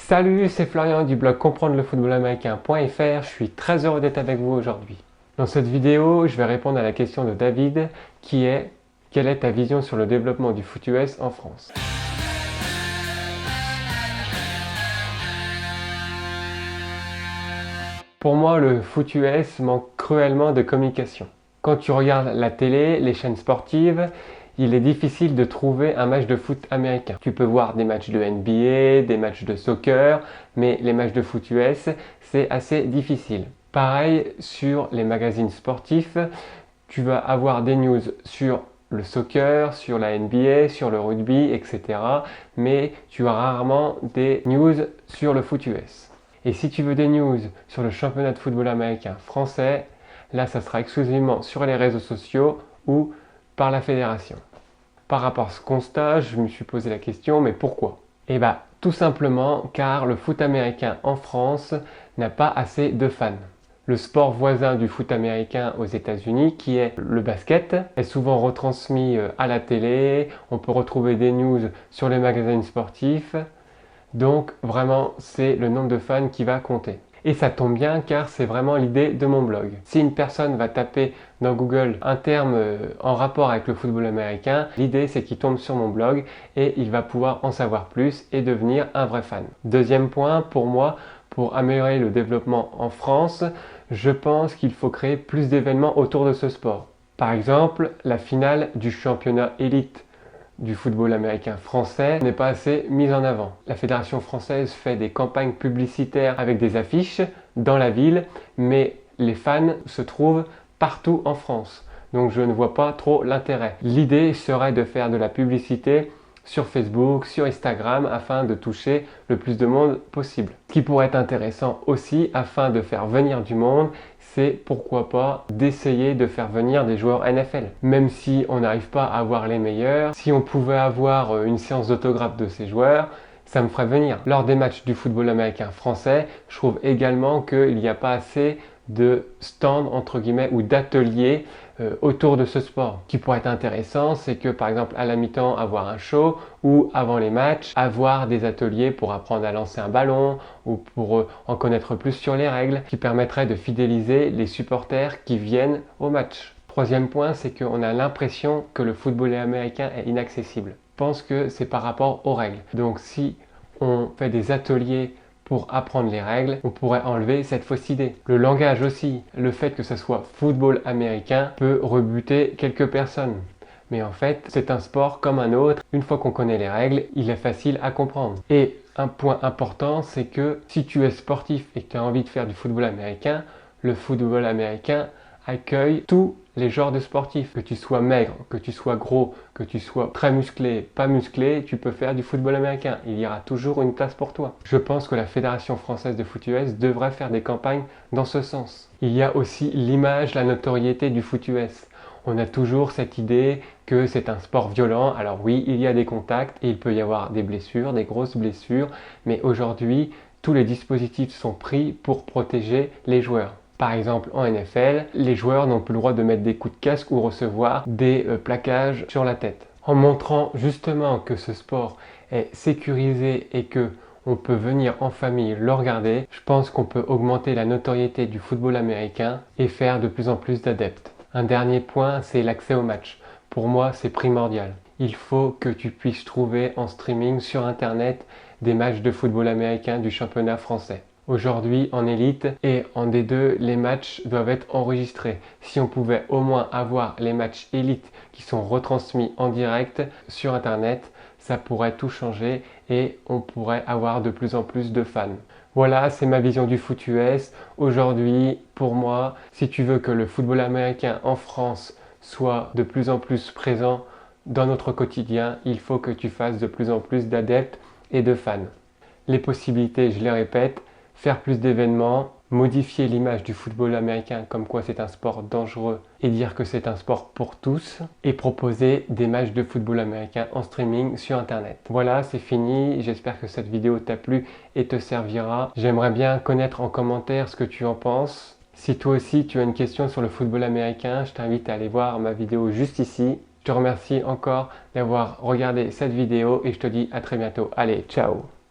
Salut, c'est Florian du blog comprendre le football américain.fr. Je suis très heureux d'être avec vous aujourd'hui. Dans cette vidéo, je vais répondre à la question de David qui est: quelle est ta vision sur le développement du foot US en France? Pour moi, le foot US manque cruellement de communication. Quand tu regardes la télé, les chaînes sportives, il est difficile de trouver un match de foot américain. Tu peux voir des matchs de NBA, des matchs de soccer, mais les matchs de foot US, c'est assez difficile. Pareil sur les magazines sportifs, tu vas avoir des news sur le soccer, sur la NBA, sur le rugby, etc. Mais tu as rarement des news sur le foot US. Et si tu veux des news sur le championnat de football américain français, là, ça sera exclusivement sur les réseaux sociaux ou par la fédération. Par rapport à ce constat, je me suis posé la question, mais pourquoi? Eh bien, tout simplement car le foot américain en France n'a pas assez de fans. Le sport voisin du foot américain aux États-Unis, qui est le basket, est souvent retransmis à la télé. On peut retrouver des news sur les magazines sportifs. Donc vraiment, c'est le nombre de fans qui va compter. Et ça tombe bien car c'est vraiment l'idée de mon blog. Si une personne va taper dans Google un terme en rapport avec le football américain, l'idée c'est qu'il tombe sur mon blog et il va pouvoir en savoir plus et devenir un vrai fan. Deuxième point, pour moi, pour améliorer le développement en France, je pense qu'il faut créer plus d'événements autour de ce sport. Par exemple, la finale du championnat élite du football américain français n'est pas assez mise en avant. La fédération française fait des campagnes publicitaires avec des affiches dans la ville, mais les fans se trouvent partout en France. Donc je ne vois pas trop l'intérêt. L'idée serait de faire de la publicité sur Facebook, sur Instagram, afin de toucher le plus de monde possible. Ce qui pourrait être intéressant aussi, afin de faire venir du monde, c'est pourquoi pas d'essayer de faire venir des joueurs NFL. Même si on n'arrive pas à avoir les meilleurs, si on pouvait avoir une séance d'autographe de ces joueurs, ça me ferait venir. Lors des matchs du football américain français, je trouve également qu'il n'y a pas assez de stands entre guillemets ou d'ateliers autour de ce sport. Ce qui pourrait être intéressant, c'est que par exemple à la mi-temps avoir un show ou avant les matchs avoir des ateliers pour apprendre à lancer un ballon ou pour en connaître plus sur les règles, qui permettrait de fidéliser les supporters qui viennent au match. Troisième point, c'est qu'on a l'impression que le football américain est inaccessible. Je pense que c'est par rapport aux règles. Donc si on fait des ateliers pour apprendre les règles, on pourrait enlever cette fausse idée. Le langage aussi, le fait que ce soit football américain peut rebuter quelques personnes. Mais en fait, c'est un sport comme un autre. Une fois qu'on connaît les règles, il est facile à comprendre. Et un point important, c'est que si tu es sportif et que tu as envie de faire du football américain, le football américain accueille tous les genres de sportifs. Que tu sois maigre, que tu sois gros, que tu sois très musclé, pas musclé, tu peux faire du football américain. Il y aura toujours une place pour toi. Je pense que la Fédération française de foot US devrait faire des campagnes dans ce sens. Il y a aussi l'image, la notoriété du foot US. On a toujours cette idée que c'est un sport violent. Alors oui, il y a des contacts et il peut y avoir des blessures, des grosses blessures. Mais aujourd'hui, tous les dispositifs sont pris pour protéger les joueurs. Par exemple, en NFL, les joueurs n'ont plus le droit de mettre des coups de casque ou recevoir des plaquages sur la tête. En montrant justement que ce sport est sécurisé et que on peut venir en famille le regarder, je pense qu'on peut augmenter la notoriété du football américain et faire de plus en plus d'adeptes. Un dernier point, c'est l'accès au match. Pour moi, c'est primordial. Il faut que tu puisses trouver en streaming sur Internet des matchs de football américain du championnat français. Aujourd'hui, en élite et en D2, les matchs doivent être enregistrés. Si on pouvait au moins avoir les matchs élite qui sont retransmis en direct sur Internet, ça pourrait tout changer et on pourrait avoir de plus en plus de fans. Voilà, c'est ma vision du foot US. Aujourd'hui, pour moi, si tu veux que le football américain en France soit de plus en plus présent dans notre quotidien, il faut que tu fasses de plus en plus d'adeptes et de fans. Les possibilités, je les répète, faire plus d'événements, modifier l'image du football américain comme quoi c'est un sport dangereux et dire que c'est un sport pour tous, et proposer des matchs de football américain en streaming sur Internet. Voilà, c'est fini. J'espère que cette vidéo t'a plu et te servira. J'aimerais bien connaître en commentaire ce que tu en penses. Si toi aussi tu as une question sur le football américain, je t'invite à aller voir ma vidéo juste ici. Je te remercie encore d'avoir regardé cette vidéo et je te dis à très bientôt. Allez, ciao!